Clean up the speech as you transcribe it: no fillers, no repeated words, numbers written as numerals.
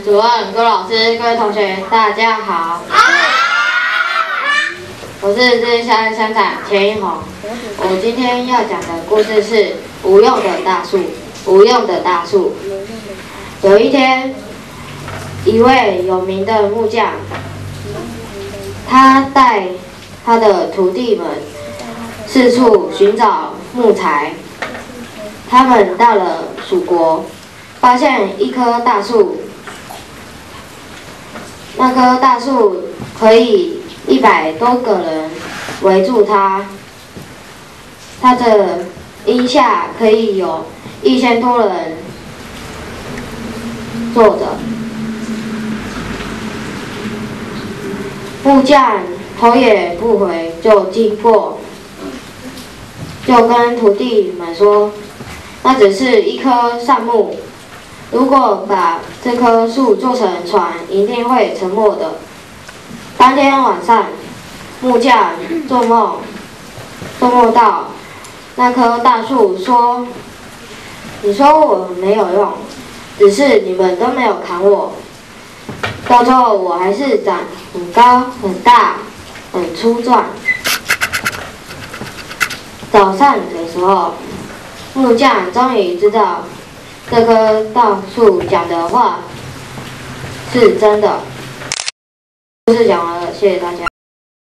主任、各位老师、各位同学，大家好。我是自乡乡长钱一红。我今天要讲的故事是无用的大树。无用的大树。有一天，一位有名的木匠，他带他的徒弟们四处寻找木材。他们到了蜀国，发现一棵大树。那棵大树可以100多个人围住它，它的荫下可以有1000多人坐着。木匠头也不回就经过，就跟徒弟们说，那只是一棵杉木，如果把这棵树做成船，一定会沉没的。当天晚上，木匠做梦到那棵大树说：“你说我没有用，只是你们都没有砍我，到最后我还是长很高、很大、很粗壮。”早上的时候，木匠终于知道这棵大树讲的话是真的。故事讲完了，谢谢大家。